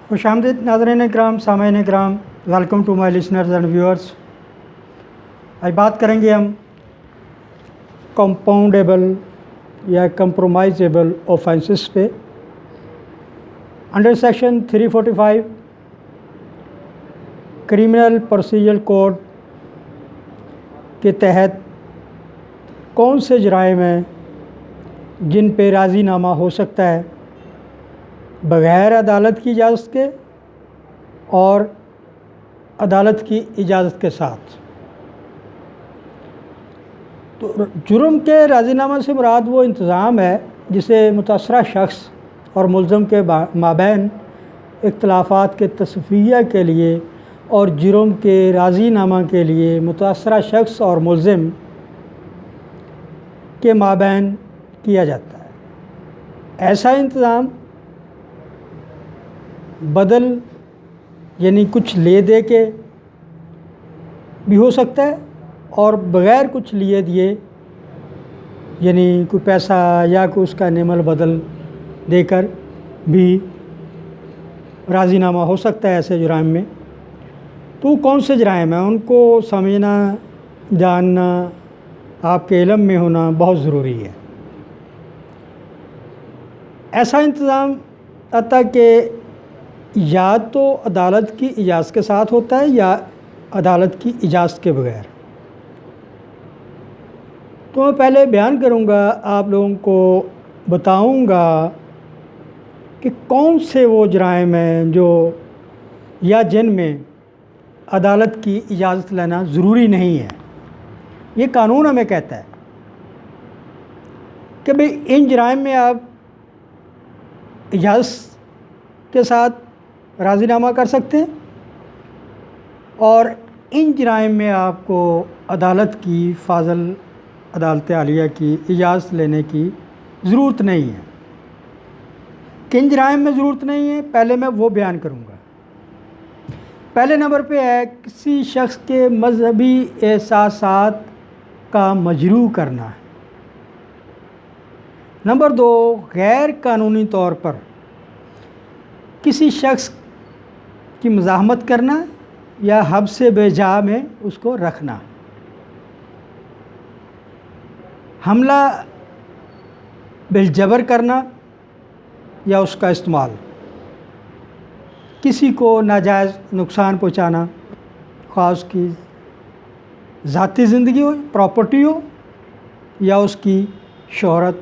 خوش آمدید ناظرین اکرام، سامعین اکرام، welcome to my listeners and viewers. آج بات کریں گے ہم کمپاؤنڈیبل یا کمپرومائزیبل آفینسز پہ۔ Under section 345 criminal procedure code کے تحت کون سے جرائم ہیں جن پہ راضی نامہ ہو سکتا ہے بغیر عدالت کی اجازت کے اور عدالت کی اجازت کے ساتھ۔ تو جرم کے راضی نامہ سے مراد وہ انتظام ہے جسے متاثرہ شخص اور ملزم کے مابین اختلافات کے تصفیہ کے لیے اور جرم کے راضی نامہ کے لیے متاثرہ شخص اور ملزم کے مابین کیا جاتا ہے۔ ایسا انتظام بدل یعنی کچھ لے دے کے بھی ہو سکتا ہے اور بغیر کچھ لیے دیے یعنی کوئی پیسہ یا کوئی اس کا نعمل بدل دے کر بھی راضی نامہ ہو سکتا ہے ایسے جرائم میں۔ تو کون سے جرائم ہیں ان کو سمجھنا، جاننا، آپ کے علم میں ہونا بہت ضروری ہے۔ ایسا انتظام آتا کہ یا تو عدالت کی اجازت کے ساتھ ہوتا ہے یا عدالت کی اجازت کے بغیر۔ تو میں پہلے بیان کروں گا، آپ لوگوں کو بتاؤں گا کہ کون سے وہ جرائم ہیں جو یا جن میں عدالت کی اجازت لینا ضروری نہیں ہے۔ یہ قانون ہمیں کہتا ہے کہ بھئی ان جرائم میں آپ اجازت کے ساتھ راضی نامہ کر سکتے ہیں اور ان جرائم میں آپ کو عدالت کی فاضل عدالت عالیہ کی اجازت لینے کی ضرورت نہیں ہے۔ کن جرائم میں ضرورت نہیں ہے پہلے میں وہ بیان کروں گا۔ پہلے نمبر پہ ہے کسی شخص کے مذہبی احساسات کا مجروح کرنا۔ نمبر 2، غیر قانونی طور پر کسی شخص کی مزاحمت کرنا یا حبس بے جا میں اس کو رکھنا۔ حملہ بالجبر کرنا یا اس کا استعمال، کسی کو ناجائز نقصان پہنچانا، خواہ اس کی ذاتی زندگی ہو، پراپرٹی ہو یا اس کی شہرت۔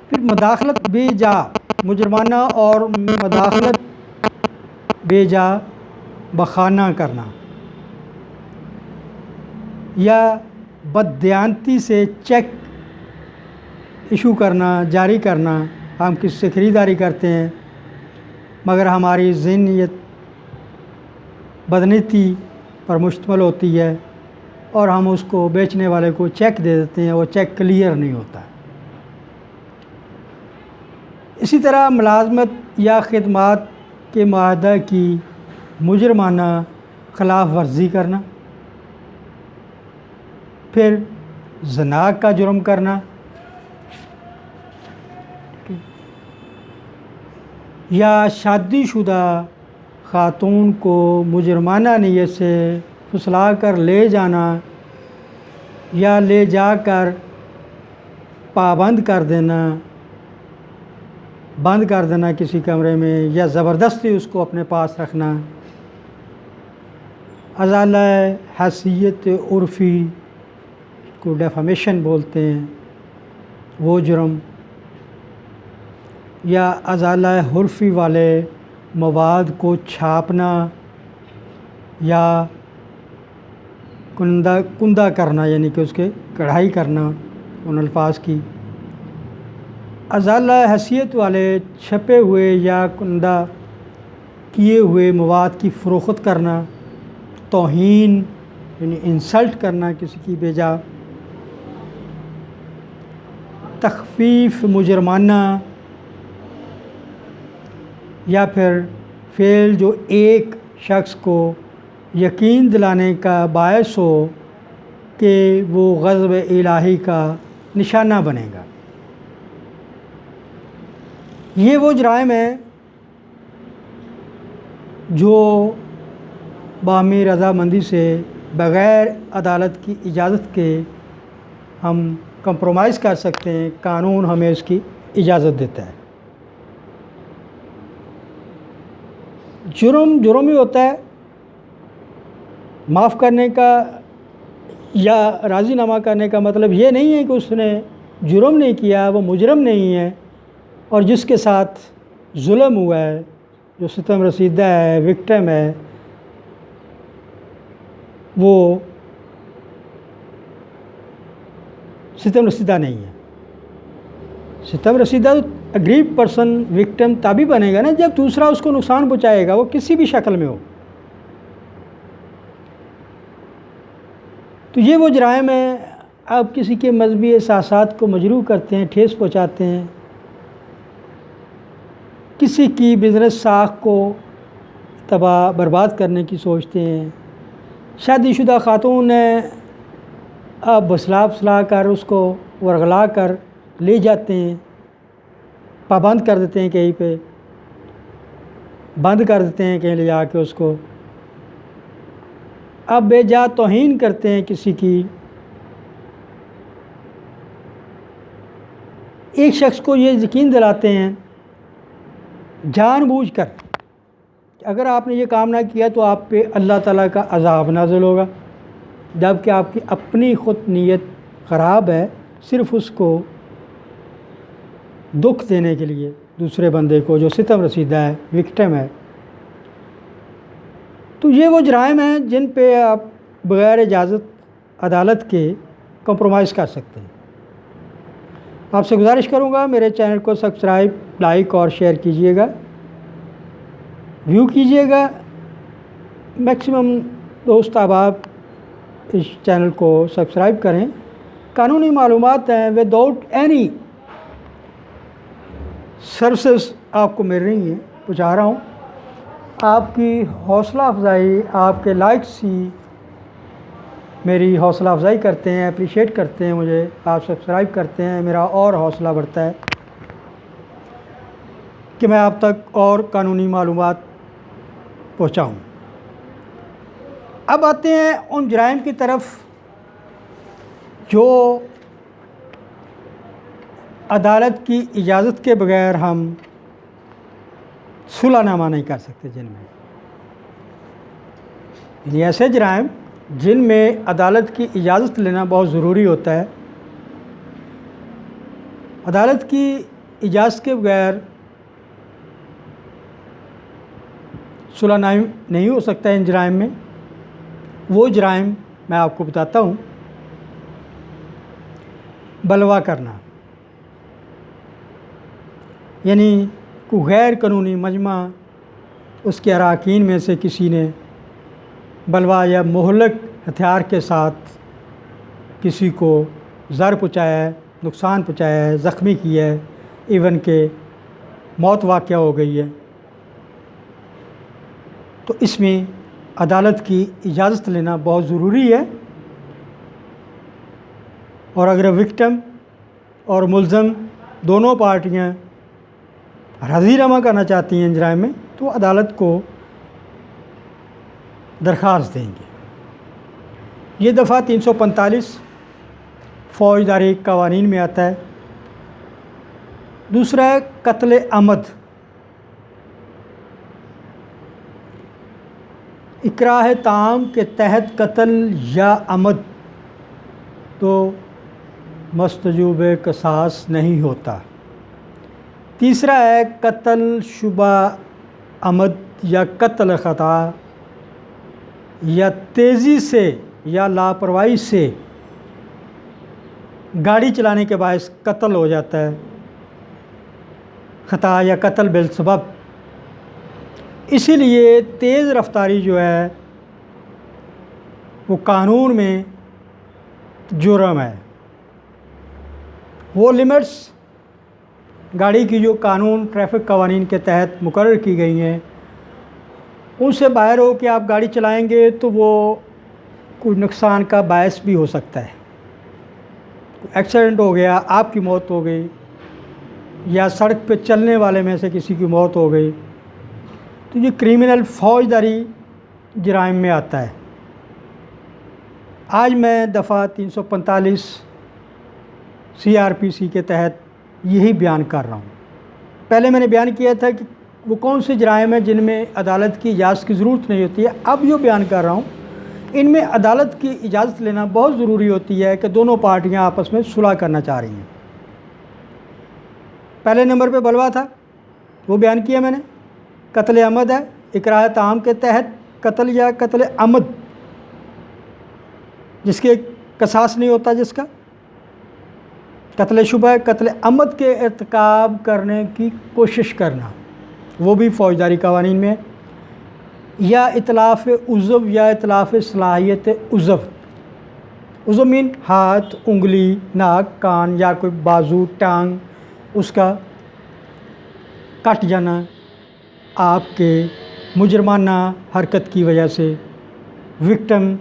پھر مداخلت بے جا، مجرمانہ اور مداخلت بے جا بخانہ کرنا یا بددیانتی سے چیک ایشو کرنا، جاری کرنا۔ ہم کسی سے خریداری کرتے ہیں مگر ہماری ذہنیت بدنیتی پر مشتمل ہوتی ہے اور ہم اس کو بیچنے والے کو چیک دے دیتے ہیں، وہ چیک کلیئر نہیں ہوتا۔ اسی طرح ملازمت یا خدمات کے معاہدہ کی مجرمانہ خلاف ورزی کرنا۔ پھر زنا کا جرم کرنا یا شادی شدہ خاتون کو مجرمانہ نیت سے پھسلا کر لے جانا یا لے جا کر پابند کر دینا، بند کر دینا کسی کمرے میں یا زبردستی اس کو اپنے پاس رکھنا۔ ازالہ حیثیت عرفی کو ڈیفامیشن بولتے ہیں، وہ جرم، یا ازالہ عرفی والے مواد کو چھاپنا یا کندہ کرنا یعنی کہ اس کے کڑھائی کرنا ان الفاظ کی۔ ازالہ حیثیت والے چھپے ہوئے یا کندہ کیے ہوئے مواد کی فروخت کرنا، توہین یعنی انسلٹ کرنا کسی کی بے جا، تخفیف مجرمانہ، یا پھر فعل جو ایک شخص کو یقین دلانے کا باعث ہو کہ وہ غضب الہی کا نشانہ بنے گا۔ یہ وہ جرائم ہیں جو باہمی رضامندی سے بغیر عدالت کی اجازت کے ہم کمپرومائز کر سکتے ہیں، قانون ہمیں اس کی اجازت دیتا ہے۔ جرم ہی ہوتا ہے، معاف کرنے کا یا راضی نامہ کرنے کا مطلب یہ نہیں ہے کہ اس نے جرم نہیں کیا، وہ مجرم نہیں ہے، اور جس کے ساتھ ظلم ہوا ہے، جو ستم رسیدہ ہے، وکٹم ہے، وہ ستم رسیدہ نہیں ہے۔ ستم رسیدہ اگریوڈ پرسن وکٹم تبھی بنے گا نا جب دوسرا اس کو نقصان پہنچائے گا، وہ کسی بھی شکل میں ہو۔ تو یہ وہ جرائم ہیں، آپ کسی کے مذہبی احساسات کو مجروح کرتے ہیں، ٹھیس پہنچاتے ہیں، کسی کی بزنس ساکھ کو تباہ برباد کرنے کی سوچتے ہیں۔ شادی شدہ خاتون ہیں، آپ بسلا کر اس کو ورغلا کر لے جاتے ہیں، پابند کر دیتے ہیں، کہیں پہ بند کر دیتے ہیں، کہیں لے جا کے اس کو اب بے جا توہین کرتے ہیں کسی کی۔ ایک شخص کو یہ یقین دلاتے ہیں جان بوجھ کر کہ اگر آپ نے یہ کام نہ کیا تو آپ پہ اللہ تعالیٰ کا عذاب نازل ہوگا، جبکہ آپ کی اپنی خود نیت خراب ہے، صرف اس کو دکھ دینے کے لیے، دوسرے بندے کو جو ستم رسیدہ ہے، وکٹم ہے۔ تو یہ وہ جرائم ہیں جن پہ آپ بغیر اجازت عدالت کے کمپرومائز کر سکتے ہیں۔ آپ سے گزارش کروں گا میرے چینل کو سبسکرائب، لائک اور شیئر کیجئے گا، ویو کیجئے گا۔ میکسیمم دوست احباب اس چینل کو سبسکرائب کریں۔ قانونی معلومات ہیں وداؤٹ اینی سروسز آپ کو مل رہی ہیں، پہنچا رہا ہوں۔ آپ کی حوصلہ افزائی، آپ کے لائکس ہی میری حوصلہ افزائی کرتے ہیں، اپریشیٹ کرتے ہیں مجھے۔ آپ سبسکرائب کرتے ہیں، میرا اور حوصلہ بڑھتا ہے کہ میں آپ تک اور قانونی معلومات پہنچاؤں۔ اب آتے ہیں ان جرائم کی طرف جو عدالت کی اجازت کے بغیر ہم صلح نامہ نہیں کر سکتے، جن میں یعنی ایسے جرائم جن میں عدالت کی اجازت لینا بہت ضروری ہوتا ہے۔ عدالت کی اجازت کے بغیر صلح نہیں ہو سکتا ہے ان جرائم میں۔ وہ جرائم میں آپ کو بتاتا ہوں۔ بلوا کرنا، یعنی کوئی غیر قانونی مجمع، اس کے اراکین میں سے کسی نے بلوا یا مہلک ہتھیار کے ساتھ کسی کو زر پہنچایا ہے، نقصان پہنچایا ہے، زخمی کیا ہے، ایون کہ موت واقع ہو گئی ہے، تو اس میں عدالت کی اجازت لینا بہت ضروری ہے۔ اور اگر وکٹم اور ملزم دونوں پارٹیاں راضی نامہ کرنا چاہتی ہیں ان جرائم میں، تو عدالت کو درخواست دیں گے۔ یہ دفعہ 345 فوجداری قوانین میں آتا ہے۔ دوسرا ہے قتل عمد۔ اکراہ تام کے تحت قتل یا عمد تو مستوجب قصاص نہیں ہوتا۔ تیسرا ہے قتل شبہ عمد یا قتل خطا، یا تیزی سے یا لاپرواہی سے گاڑی چلانے کے باعث قتل ہو جاتا ہے، خطا یا قتل بالسبب۔ اسی لیے تیز رفتاری جو ہے وہ قانون میں جرم ہے۔ وہ لمٹس گاڑی کی جو قانون ٹریفک قوانین کے تحت مقرر کی گئی ہیں، ان سے باہر ہو کے آپ گاڑی چلائیں گے تو وہ کوئی نقصان کا باعث بھی ہو سکتا ہے۔ ایکسیڈنٹ ہو گیا، آپ کی موت ہو گئی، یا سڑک پہ چلنے والے میں سے کسی کی موت ہو گئی تو یہ کرمنل فوجداری جرائم میں آتا ہے۔ آج میں دفعہ 345 CRPC کے تحت یہی بیان کر رہا ہوں۔ پہلے میں نے بیان کیا تھا کہ وہ کون سے جرائم ہیں جن میں عدالت کی اجازت کی ضرورت نہیں ہوتی ہے۔ اب جو بیان کر رہا ہوں ان میں عدالت کی اجازت لینا بہت ضروری ہوتی ہے کہ دونوں پارٹیاں آپس میں صلح کرنا چاہ رہی ہیں۔ پہلے نمبر پہ بلوا تھا، وہ بیان کیا میں نے، قتل عمد ہے، اکراہ تام کے تحت قتل یا قتل عمد جس کے قصاص نہیں ہوتا، جس کا قتل شبہ، قتل عمد کے ارتکاب کرنے کی کوشش کرنا، وہ بھی فوجداری قوانین میں، یا اتلاف عضو یا اتلاف صلاحیت عضو۔ عضو مین ہاتھ، انگلی، ناک، کان یا کوئی بازو، ٹانگ، اس کا کٹ جانا آپ کے مجرمانہ حرکت کی وجہ سے، وکٹم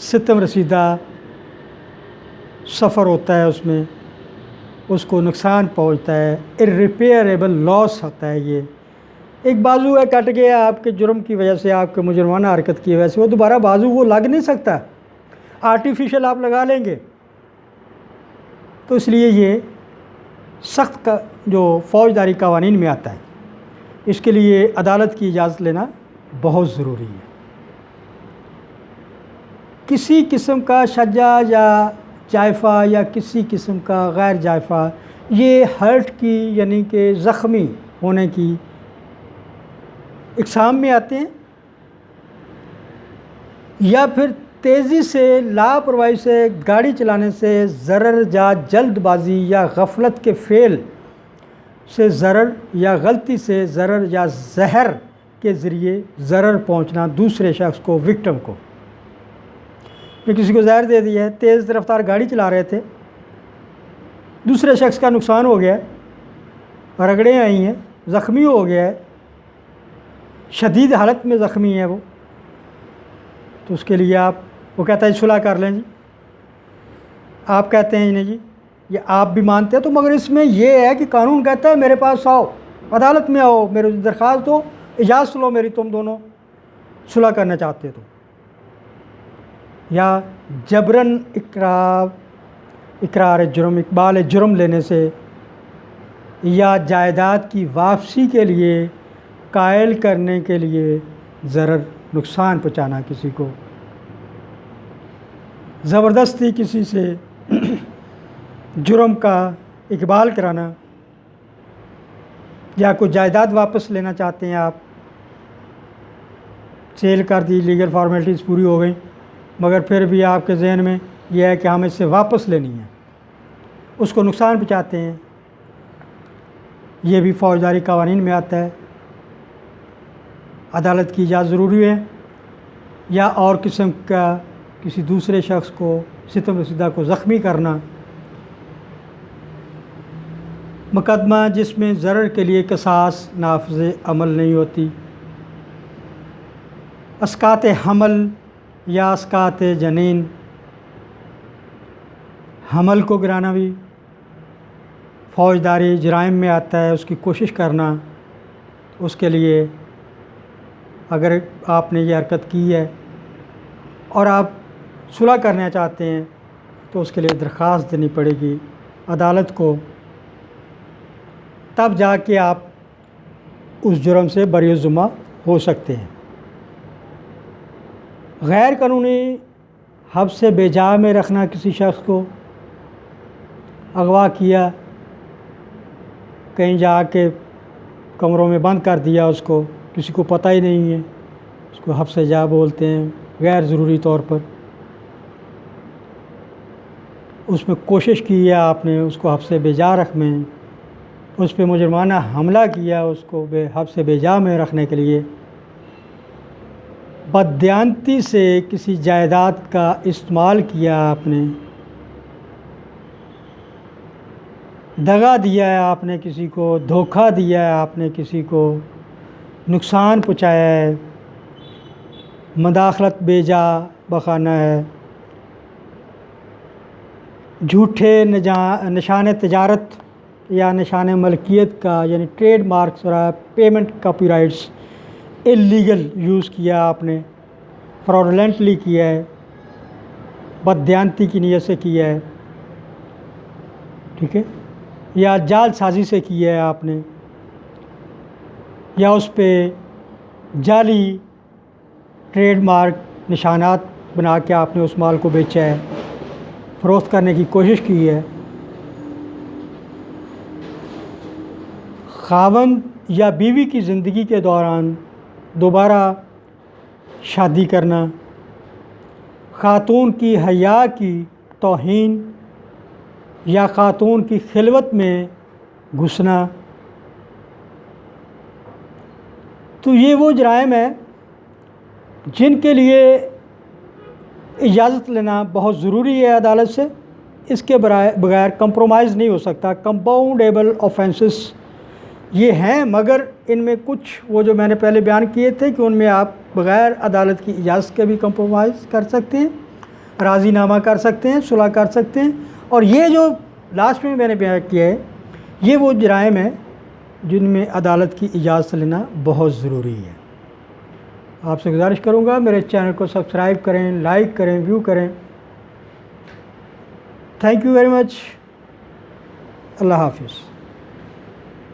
ستم رسیدہ سفر ہوتا ہے، اس میں اس کو نقصان پہنچتا ہے، irreparable لاس ہوتا ہے۔ یہ ایک بازو ہے کٹ گیا آپ کے جرم کی وجہ سے، آپ کے مجرمانہ حرکت کی وجہ سے، وہ دوبارہ بازو وہ لگ نہیں سکتا، آرٹیفیشل آپ لگا لیں گے، تو اس لیے یہ سخت کا جو فوجداری قوانین میں آتا ہے، اس کے لیے عدالت کی اجازت لینا بہت ضروری ہے۔ کسی قسم کا شجا یا جائفہ یا کسی قسم کا غیر جائفہ، یہ ہرٹ کی یعنی کہ زخمی ہونے کی اقسام میں آتے ہیں، یا پھر تیزی سے لاپرواہی سے گاڑی چلانے سے ضرر یا جلد بازی یا غفلت کے فعل سے ضرر، یا غلطی سے ضرر یا زہر کے ذریعے ضرر پہنچنا دوسرے شخص کو، وکٹم کو۔ یہ کسی کو زہر دے دیا ہے، تیز رفتار گاڑی چلا رہے تھے، دوسرے شخص کا نقصان ہو گیا ہے، رگڑیں آئی ہیں، زخمی ہو گیا ہے، شدید حالت میں زخمی ہے وہ، تو اس کے لیے وہ کہتا ہے صلح کر لیں جی، آپ کہتے ہیں نہیں جی یہ آپ بھی مانتے ہیں، تو مگر اس میں یہ ہے کہ قانون کہتا ہے میرے پاس آؤ، عدالت میں آؤ، میرے درخواست دو، اجازت لو میری، تم دونوں صلح کرنا چاہتے تو، یا جبراً اقرار جرم، اقبال جرم لینے سے، یا جائیداد کی واپسی کے لیے قائل کرنے کے لیے ضرر، نقصان پہنچانا کسی کو، زبردستی کسی سے جرم کا اقبال کرانا، یا کوئی جائیداد واپس لینا چاہتے ہیں آپ، سیل کر دی، لیگل فارمیلٹیز پوری ہو گئیں، مگر پھر بھی آپ کے ذہن میں یہ ہے کہ ہم اس سے واپس لینی ہے، اس کو نقصان پہنچاتے ہیں، یہ بھی فوجداری قوانین میں آتا ہے، عدالت کی اجازت ضروری ہے۔ یا اور قسم کا کسی دوسرے شخص کو، ستم رسیدہ کو زخمی کرنا، مقدمہ جس میں ضرر کے لیے قصاص نافذ عمل نہیں ہوتی، اسقاط حمل یا اسقاط جنین، حمل کو گرانا بھی فوجداری جرائم میں آتا ہے، اس کی کوشش کرنا، اس کے لیے اگر آپ نے یہ حرکت کی ہے اور آپ صلح کرنا چاہتے ہیں تو اس کے لیے درخواست دینی پڑے گی عدالت کو، تب جا کے آپ اس جرم سے بری ذمہ ہو سکتے ہیں۔ غیر قانونی حبس بے جا میں رکھنا، کسی شخص کو اغوا کیا، کہیں جا کے کمروں میں بند کر دیا، اس کو کسی کو پتہ ہی نہیں ہے، اس کو حبس جا بولتے ہیں، غیر ضروری طور پر اس میں کوشش کی ہے آپ نے اس کو حبس بے جا رکھنے، اس پہ مجرمانہ حملہ کیا، اس کو حبس بے جا میں رکھنے کے لیے، بددیانتی سے کسی جائیداد کا استعمال کیا، آپ نے دغا دیا ہے، آپ نے کسی کو دھوکہ دیا ہے، آپ نے کسی کو نقصان پہنچایا ہے، مداخلت بے جا بخانہ ہے، جھوٹے نشان تجارت یا نشان ملکیت کا یعنی ٹریڈ مارکس اور payment copy rights illegal use کیا آپ نے، فراڈولنٹلی کیا ہے، بددیانتی کی نیت سے کیا ہے، ٹھیک ہے، یا جعل سازی سے کیا ہے آپ نے، یا اس پہ جعلی ٹریڈ مارک نشانات بنا کے آپ نے اس مال کو بیچا ہے، فروخت کرنے کی کوشش کی ہے، خاوند یا بیوی کی زندگی کے دوران دوبارہ شادی کرنا، خاتون کی حیا کی توہین یا خاتون کی خلوت میں گھسنا، تو یہ وہ جرائم ہیں جن کے لیے اجازت لینا بہت ضروری ہے عدالت سے، اس کے بغیر کمپرومائز نہیں ہو سکتا۔ کمپاؤنڈیبل آفینسز یہ ہیں، مگر ان میں کچھ وہ جو میں نے پہلے بیان کیے تھے کہ ان میں آپ بغیر عدالت کی اجازت کے بھی کمپرومائز کر سکتے ہیں، راضی نامہ کر سکتے ہیں، صلح کر سکتے ہیں، اور یہ جو لاسٹ میں نے بیان کیا ہے یہ وہ جرائم ہیں جن میں عدالت کی اجازت لینا بہت ضروری ہے۔ آپ سے گزارش کروں گا میرے چینل کو سبسکرائب کریں، لائک کریں، ویو کریں۔ Thank you very much. اللہ حافظ۔